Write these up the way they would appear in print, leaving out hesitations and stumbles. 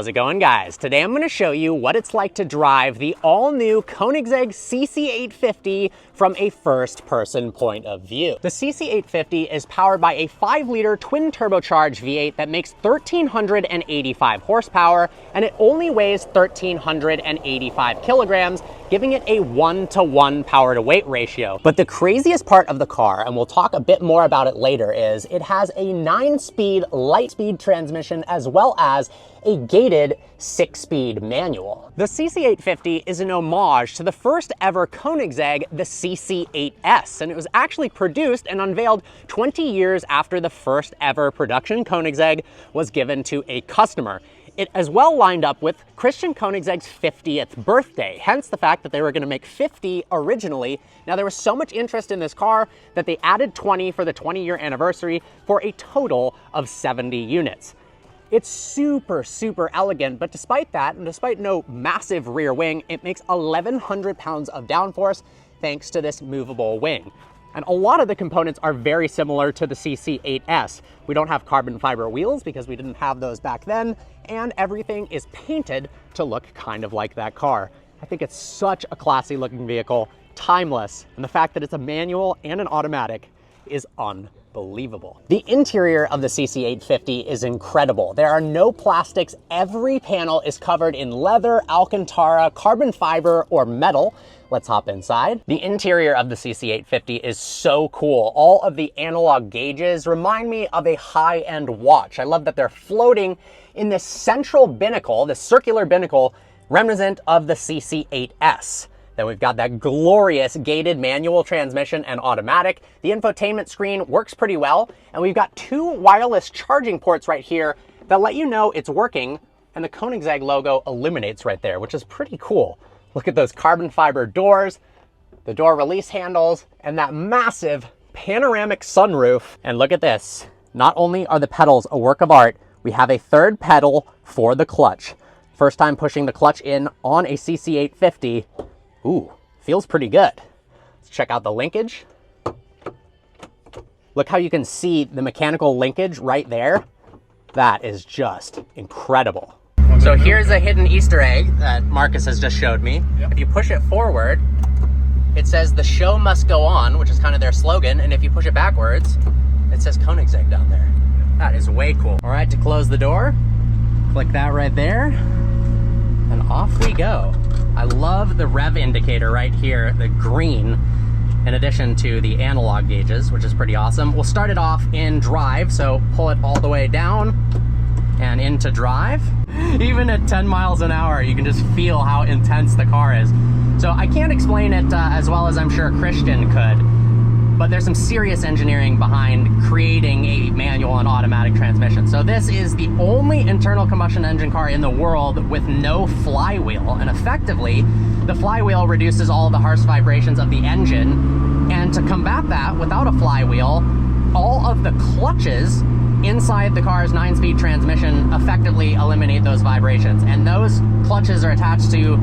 How's it going, guys? Today I'm going to show you what it's like to drive the all-new Koenigsegg CC850 from a first-person point of view. The CC850 is powered by a 5-liter twin-turbocharged V8 that makes 1,385 horsepower, and it only weighs 1,385 kilograms, giving it a 1-to-1 power-to-weight ratio. But the craziest part of the car, and we'll talk a bit more about it later, is it has a 9-speed light-speed transmission as well as a gated 6-speed manual. The CC850 is an homage to the first ever Koenigsegg, the CC8S, and it was actually produced and unveiled 20 years after the first ever production Koenigsegg was given to a customer. It as well lined up with Christian Koenigsegg's 50th birthday, hence the fact that they were going to make 50 originally. Now, there was so much interest in this car that they added 20 for the 20-year anniversary for a total of 70 units. It's super, super elegant, but despite that, and despite no massive rear wing, it makes 1,100 pounds of downforce thanks to this movable wing. And a lot of the components are very similar to the CC8S. We don't have carbon fiber wheels because we didn't have those back then, and everything is painted to look kind of like that car. I think it's such a classy looking vehicle, timeless, and the fact that it's a manual and an automatic is unbelievable. The interior of the CC850 is incredible. There are no plastics. Every panel is covered in leather, Alcantara, carbon fiber, or metal. Let's hop inside. The interior of the CC850 is so cool. All of the analog gauges remind me of a high-end watch. I love that they're floating in this central binnacle, this circular binnacle, reminiscent of the CC8S. Then we've got that glorious gated manual transmission and automatic. The infotainment screen works pretty well, and we've got 2 wireless charging ports right here that let you know it's working, and the Koenigsegg logo illuminates right there, which is pretty cool. Look at those carbon fiber doors, the door release handles, and that massive panoramic sunroof. And look at this. Not only are the pedals a work of art, we have a 3rd pedal for the clutch. First time pushing the clutch in on a CC850. Ooh, feels pretty good. Let's check out the linkage. Look how you can see the mechanical linkage right there. That is just incredible. So here's a hidden Easter egg that Marcus has just showed me. Yep. If you push it forward, it says "the show must go on," which is kind of their slogan. And if you push it backwards, it says Koenigsegg down there. That is way cool. All right, to close the door, click that right there, and off we go. I love the rev indicator right here, the green, in addition to the analog gauges, which is pretty awesome. We'll start it off in drive, so pull it all the way down and into drive. Even at 10 miles an hour, you can just feel how intense the car is. So I can't explain it as well as I'm sure Christian could, but there's some serious engineering behind creating a manual and automatic transmission. So this is the only internal combustion engine car in the world with no flywheel, and effectively, the flywheel reduces all the harsh vibrations of the engine, and to combat that, without a flywheel, all of the clutches inside the car's 9-speed transmission effectively eliminate those vibrations, and those clutches are attached to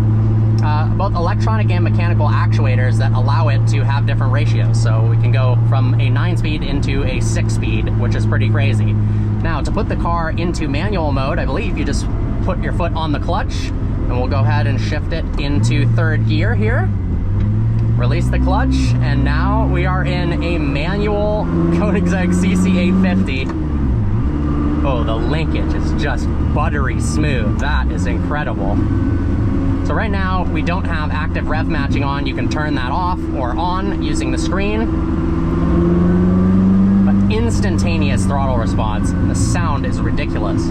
both electronic and mechanical actuators that allow it to have different ratios. So we can go from a 9-speed into a 6-speed, which is pretty crazy. Now, to put the car into manual mode, I believe you just put your foot on the clutch, and we'll go ahead and shift it into 3rd gear here. Release the clutch, and now we are in a manual Koenigsegg CC850. Oh, the linkage is just buttery smooth. That is incredible. So right now, we don't have active rev matching on. You can turn that off or on using the screen. But instantaneous throttle response. The sound is ridiculous.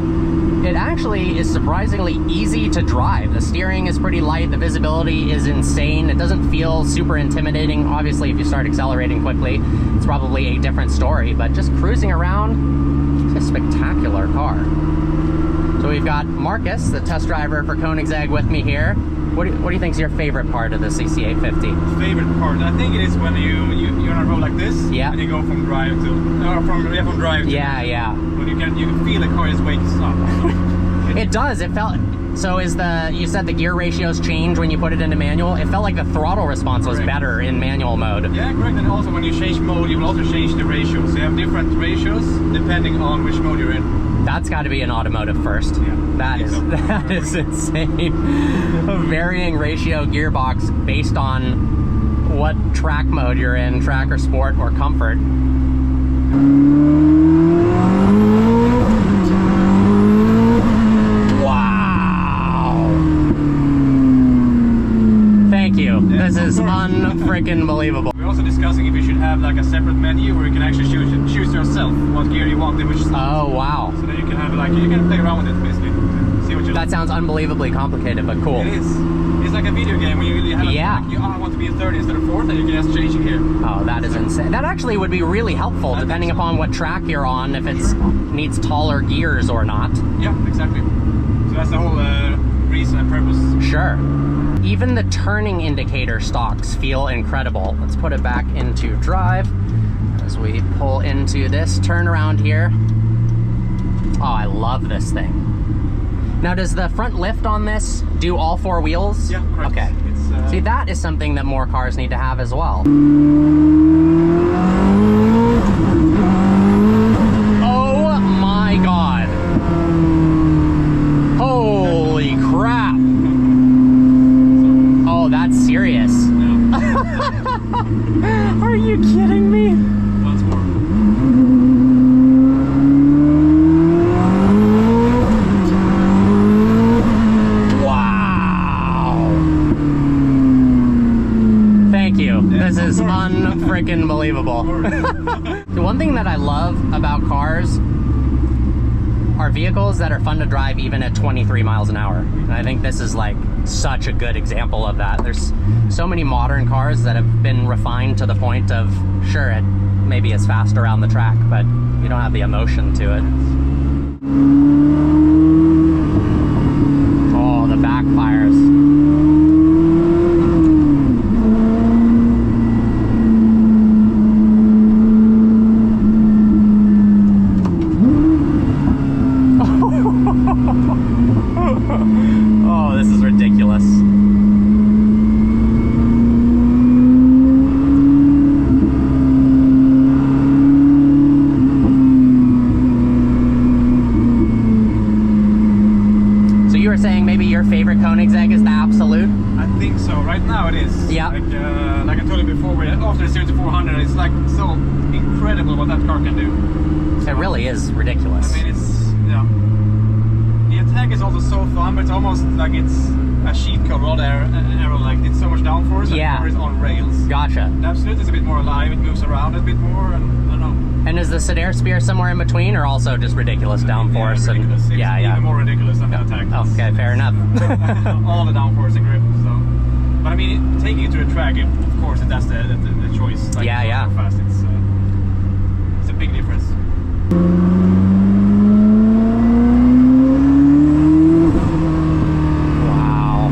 It actually is surprisingly easy to drive. The steering is pretty light. The visibility is insane. It doesn't feel super intimidating. Obviously, if you start accelerating quickly, it's probably a different story. But just cruising around, it's a spectacular car. So we've got Marcus, the test driver for Koenigsegg, with me here. What do you think is your favorite part of the CC850? Favorite part? I think it is when you're on a road like this. Yeah. And you go from drive to from drive to. Yeah. When you can feel the car is waking up. It does. It felt So you said the gear ratios change when you put it into manual? It felt like the throttle response was better in manual mode. Yeah, correct. And also when you change mode, you will also change the ratios. So you have different ratios depending on which mode you're in. That's got to be an automotive first. Yeah, that is insane. A varying ratio gearbox based on what track mode you're in, track or sport or comfort. This is unfreaking believable. We're also discussing if you should have like a separate menu where you can actually choose yourself what gear you want in which. Oh wow! So that you can have like you can play around with it basically. See what you like. That sounds unbelievably complicated, but cool. It is. It's like a video game when you have a track, I want to be in 30 instead of 4th, and you can just change it here. Oh, that is insane. That actually would be really helpful depending upon what track you're on, if it needs taller gears or not. Yeah, exactly. So that's the whole reason and purpose. Sure. Even the turning indicator stalks feel incredible. Let's put it back into drive as we pull into this turnaround here. Oh, I love this thing. Now, does the front lift on this do all 4 wheels? Yeah, correct. Okay. See, that is something that more cars need to have as well. Oh my God. Holy crap. Oh, that's serious. Yeah. Are you kidding me? Lots more. This is unfreaking believable. The one thing that I love about cars are vehicles that are fun to drive even at 23 miles an hour. And I think this is like such a good example of that. There's so many modern cars that have been refined to the point of, sure, it maybe is fast around the track, but you don't have the emotion to it. Oh, the backfires. Oh, this is ridiculous. So you were saying maybe your favorite Koenigsegg is the Absolute? I think so. Right now it is. Yeah. Like I told you before, after the 0-400, it's like so incredible what that car can do. It really is ridiculous. I mean, it's, you know, the attack is also so fun, but it's almost like it's a sheet code rather arrow, like it's so much downforce and the car is on rails. Gotcha. The Absolute is a bit more alive, it moves around a bit more, and I don't know. And is the Sedan Spear somewhere in between, or also just ridiculous downforce? Yeah, ridiculous. It's even more ridiculous than the attack. Okay, fair enough. All the downforce and grip, so. But I mean, taking it to a track, of course, that's the choice. Like, yeah. Fast, it's a big difference. Wow.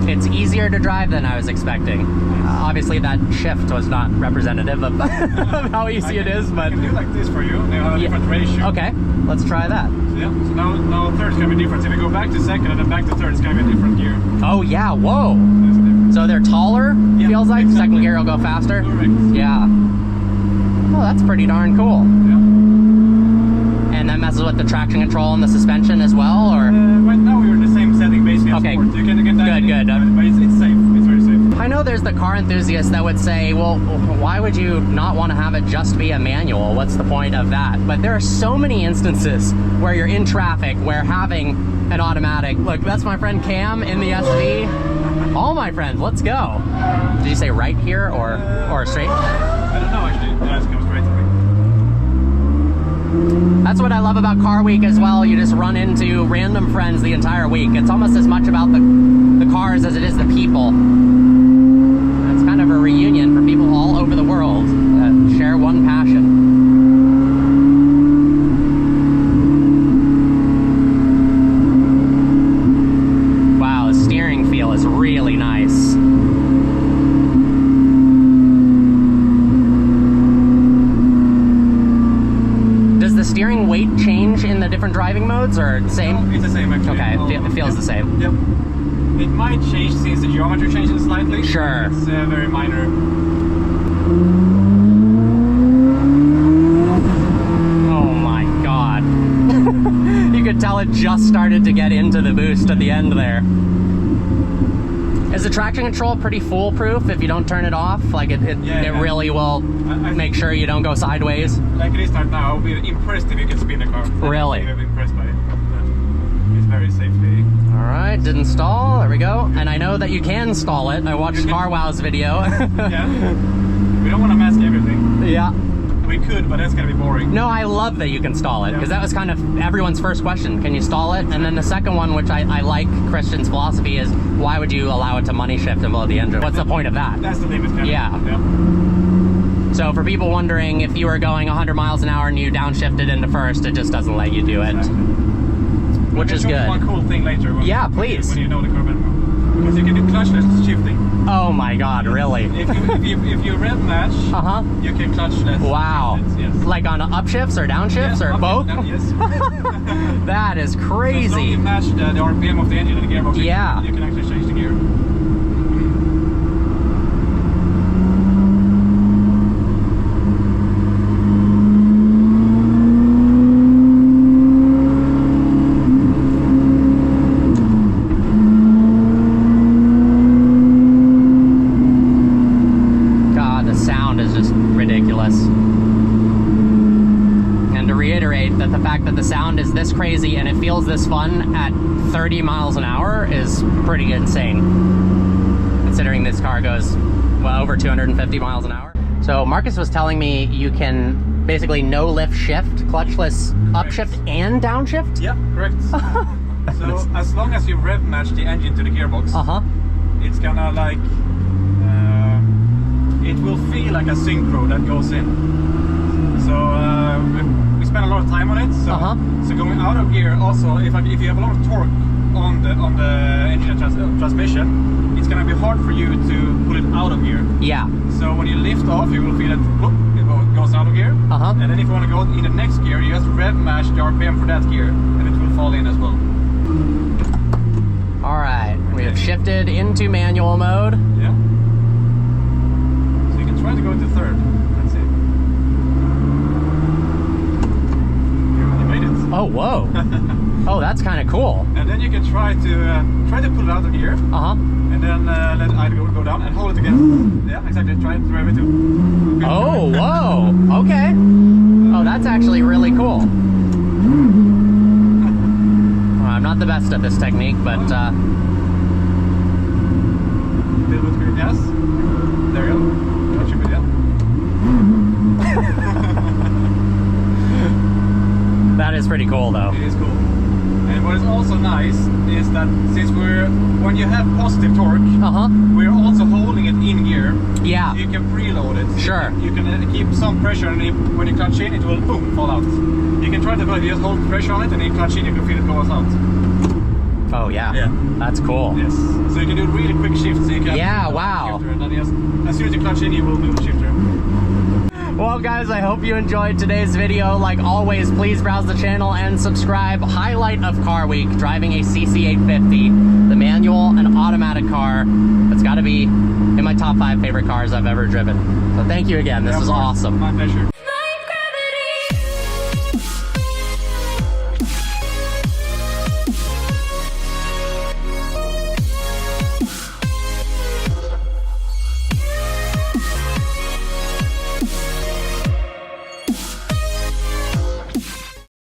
It's easier to drive than I was expecting. Obviously that shift was not representative of, of how easy it is, but... I can do like this for you, they have a different ratio. Okay, let's try that. So yeah, so now third's gonna be different. If we go back to second and then back to third, it's gonna be a different gear. Oh yeah, whoa! There's a difference. So they're taller, feels like? Exactly. Second gear will go faster? Correct. Yeah. Oh, that's pretty darn cool. Yeah. And that messes with the traction control and the suspension as well, or? Right now we're in the same setting basically as okay. sport. You can get that good. But it's safe, it's very safe. I know there's the car enthusiast that would say, well, why would you not want to have it just be a manual? What's the point of that? But there are so many instances where you're in traffic where having an automatic, look, that's my friend Cam in the SV. All my friends, let's go. Did you say right here or straight? I don't know actually, it has come straight to me. That's what I love about Car Week as well. You just run into random friends the entire week. It's almost as much about the cars as it is the people. It's kind of a reunion for people all over the world that share one passion. driving modes or the same? No, it's the same actually. Okay, it feels the same. Yep. It might change since the geometry changes slightly. Sure. It's very minor. Oh my god. You could tell it just started to get into the boost at the end there. Is the traction control pretty foolproof if you don't turn it off? Like it really will make sure you don't go sideways? Like it is right now, I would be impressed if you could spin the car. Really? I'd be impressed by it. It's very safely. Alright, didn't stall. There we go. And I know that you can stall it. I watched CarWow's video. Yeah. We don't want to mask everything. Yeah. We could, but that's going to be boring. No, I love that you can stall it, because that was kind of everyone's first question. Can you stall it? And then the second one, which I like Christian's philosophy, is why would you allow it to money shift and blow the engine? What's the point of that? That's the limit. Yeah. So for people wondering, if you were going 100 miles an hour and you downshifted into first, it just doesn't let you do it. Exactly. Which is good. One cool thing later. Yeah, please. When you know the car better. Because you can do clutchless shifting. Oh my god, really? If you rev match, you can clutchless. Wow. Shift it, yes. Like on upshifts or downshifts or both? Yes. That is crazy. So as long as you match the RPM of the engine and the gearbox, yeah. you can actually change the gear. That the sound is this crazy and it feels this fun at 30 miles an hour is pretty insane, considering this car goes well over 250 miles an hour. So Marcus was telling me you can basically no lift shift, clutchless upshift and downshift? Yeah, correct. So as long as you rev match the engine to the gearbox, it's gonna like it will feel like a synchro that goes in. So we spend a lot of time on it. So, so going out of gear, also if you have a lot of torque on the engine and transmission, it's gonna be hard for you to pull it out of gear. Yeah. So when you lift off, you will feel it. Whoop, it goes out of gear. And then if you want to go in the next gear, you just rev match the RPM for that gear, and it will fall in as well. All right, we have shifted into manual mode. Yeah. So you can try to go into third. Let's see. You made it. Oh, whoa. Oh, that's kind of cool. And then you can try to pull it out of gear. And then let either go down and hold it again. Yeah, exactly. Try to rev it too. Oh, whoa. Okay. Oh, that's actually really cool. I'm not the best at this technique, but little bit of gas. There you go. That should be it. That is pretty cool, though. It is cool. And what is also nice is that since when you have positive torque, we're also holding it in gear. Yeah. So you can preload it. Sure. You can keep some pressure, and when you clutch in, it will boom fall out. You can try to just hold pressure on it, and you clutch in, you can feel it goes out. Oh yeah. Yeah. That's cool. Yes. So you can do really quick shifts. So you can wow. And then as soon as you clutch in, you will move the shifter. Well guys, I hope you enjoyed today's video. Like always, please browse the channel and subscribe. Highlight of Car Week, driving a CC850, the manual and automatic car. That's got to be in my top 5 favorite cars I've ever driven. So thank you again. This was awesome. My pleasure.